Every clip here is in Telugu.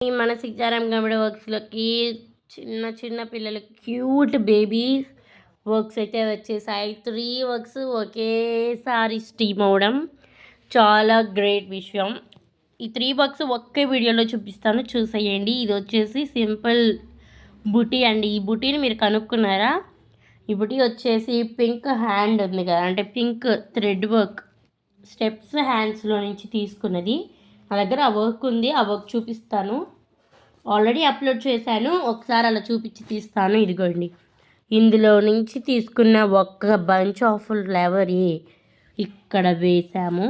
మన సీతారాం గమిడ వర్క్స్లోకి చిన్న చిన్న పిల్లలు క్యూట్ బేబీస్ వర్క్స్ అయితే వచ్చేసాయి. 3 వర్క్స్ ఒకేసారి స్టీమ్ అవ్వడం చాలా గ్రేట్ విషయం. ఈ 3 వర్క్స్ ఒకే వీడియోలో చూపిస్తాను, చూసేయండి. ఇది వచ్చేసి సింపుల్ బుటీ అండి. ఈ బుటీని మీరు కనుక్కున్నారా? ఈ బుటీ వచ్చేసి పింక్ హ్యాండ్ ఉంది కదా, అంటే పింక్ థ్రెడ్ వర్క్ స్టెప్స్ హ్యాండ్స్లో నుంచి తీసుకున్నది. నా దగ్గర ఆ వర్క్ ఉంది, ఆ వర్క్ చూపిస్తాను. ఆల్రెడీ అప్లోడ్ చేశాను, ఒకసారి అలా చూపించి తీస్తాను. ఇదిగోండి, ఇందులో నుంచి తీసుకున్న ఒక్క బంచ్ ఆఫ్ ఫ్లవర్ ఇక్కడ వేసాము.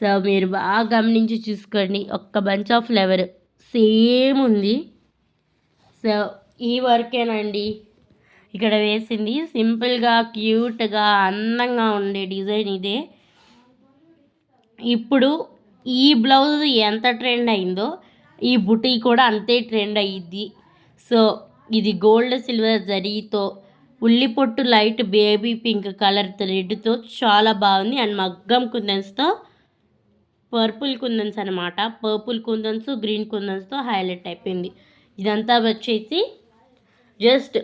సో మీరు బాగా గమనించి చూసుకోండి, ఒక్క బంచ్ ఆఫ్ ఫ్లవర్ సేమ్ ఉంది. సో ఈ వర్కేనండి ఇక్కడ వేసింది. సింపుల్గా క్యూట్గా అందంగా ఉండే డిజైన్ ఇదే. ఇప్పుడు ఈ బ్లౌజ్ ఎంత ట్రెండ్ అయిందో ఈ బుటీ కూడా అంతే ట్రెండ్ అయ్యిద్ది. సో ఇది గోల్డ్ సిల్వర్ జరీతో, ఉల్లి పొట్టు లైట్ బేబీ పింక్ కలర్ థ్రెడ్తో చాలా బాగుంది. అండ్ మగ్గం కుందన్స్తో, పర్పుల్ కుందన్స్ అనమాట, పర్పుల్ కుందన్స్ గ్రీన్ కుందన్స్తో హైలైట్ అయిపోయింది. ఇదంతా వచ్చేసి జస్ట్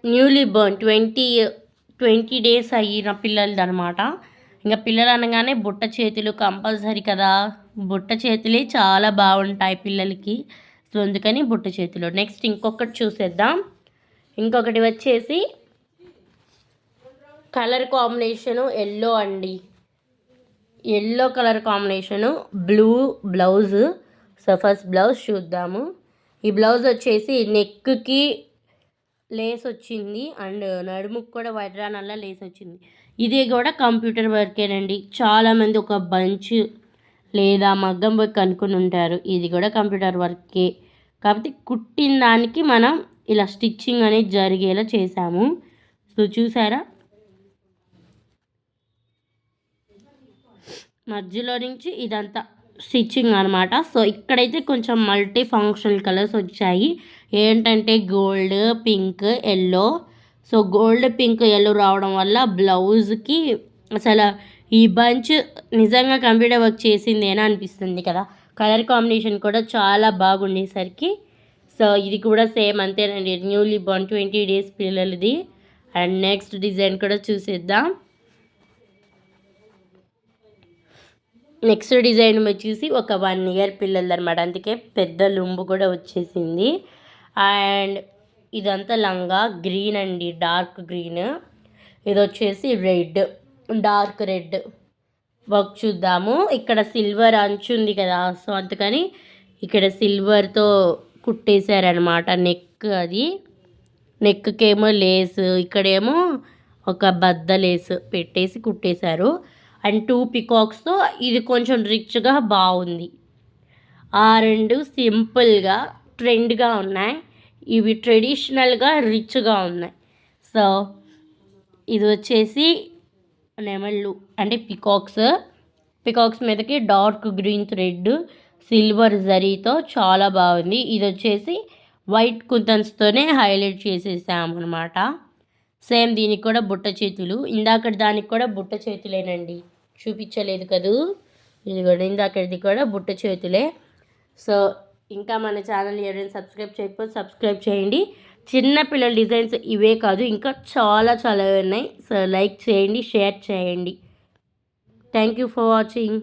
న్యూలీ బర్న్ 20 డేస్ అయిన పిల్లలది అనమాట. ఇంకా పిల్లలు అనగానే బుట్ట చేతులు కంపల్సరీ కదా, బుట్ట చేతులే చాలా బాగుంటాయి పిల్లలకి. సో అందుకని బుట్ట చేతులు. నెక్స్ట్ ఇంకొకటి చూసేద్దాం. ఇంకొకటి వచ్చేసి కలర్ కాంబినేషను ఎల్లో అండి, yellow colour combination, blue blouse. So first blouse చూద్దాము. ఈ బ్లౌజ్ వచ్చేసి నెక్కి లేస్ వచ్చింది అండ్ నడుముకు కూడా వడ్రానల్లా లేస్ వచ్చింది. ఇది కూడా కంప్యూటర్ వర్కేనండి. చాలామంది ఒక బంచ్ లేదా మగ్గం వర్క్ అనుకుని ఉంటారు, ఇది కూడా కంప్యూటర్ వర్కే. కాకపోతే కుట్టిన దానికి మనం ఇలా స్టిచ్చింగ్ అనేది జరిగేలా చేసాము. సో చూసారా, మధ్యలో నుంచి ఇదంతా స్టిచ్చింగ్ అనమాట. సో ఇక్కడైతే కొంచెం మల్టీ ఫంక్షనల్ కలర్స్ వచ్చాయి. ఏంటంటే gold, pink, yellow. So gold, pink, yellow రావడం వల్ల బ్లౌజ్కి అసలు ఈ బంచ్ నిజంగా కంప్యూటర్ వర్క్ చేసిందేనా అనిపిస్తుంది కదా. కలర్ కాంబినేషన్ కూడా చాలా బాగుండేసరికి సో ఇది కూడా సేమ్ అంతేనండి, న్యూలీ బోర్న్ 20 డేస్ పిల్లలది. అండ్ నెక్స్ట్ డిజైన్ కూడా చూసేద్దాం. నెక్స్ట్ డిజైన్ వచ్చేసి ఒక 1 ఇయర్ పిల్లలది అనమాట, అందుకే పెద్ద లుంబు కూడా వచ్చేసింది. అండ్ ఇదంతా లంగా గ్రీన్ అండి, డార్క్ గ్రీన్. ఇది వచ్చేసి రెడ్, డార్క్ రెడ్ వర్క్ చూద్దాము. ఇక్కడ సిల్వర్ అంచు ఉంది కదా, సో అందుకని ఇక్కడ సిల్వర్తో కుట్టేశారనమాట నెక్. అది నెక్కేమో లేస్, ఇక్కడేమో ఒక బద్ద లేస్ పెట్టేసి కుట్టేశారు. అండ్ 2 పికాక్స్తో ఇది కొంచెం రిచ్గా బాగుంది. ఆ రెండు సింపుల్గా ట్రెండ్గా ఉన్నాయి, ఇవి ట్రెడిషనల్గా రిచ్గా ఉన్నాయి. సో ఇది వచ్చేసి నెమళ్ళు అంటే పికాక్స్ మీదకి డార్క్ గ్రీన్ థ్రెడ్ సిల్వర్ జరీతో చాలా బాగుంది. ఇది వచ్చేసి వైట్ కుందన్స్తోనే హైలైట్ చేసేసామన్నమాట. సేమ్ దీనికి కూడా బుట్ట చేతులు, ఇందాక దానికి కూడా బుట్ట చేతులేనండి, చూపించలేదు కదూ. ఇది కూడా ఇందాకది కూడా బుట్ట చేతులే. సో ఇంకా మన ఛానల్ ఎవరైనా సబ్స్క్రైబ్ చేయకపోతే సబ్స్క్రైబ్ చేయండి. చిన్నపిల్లల డిజైన్స్ ఇవే కాదు, ఇంకా చాలా చాలా ఉన్నాయి. సో లైక్ చేయండి, షేర్ చేయండి. Thank you for watching.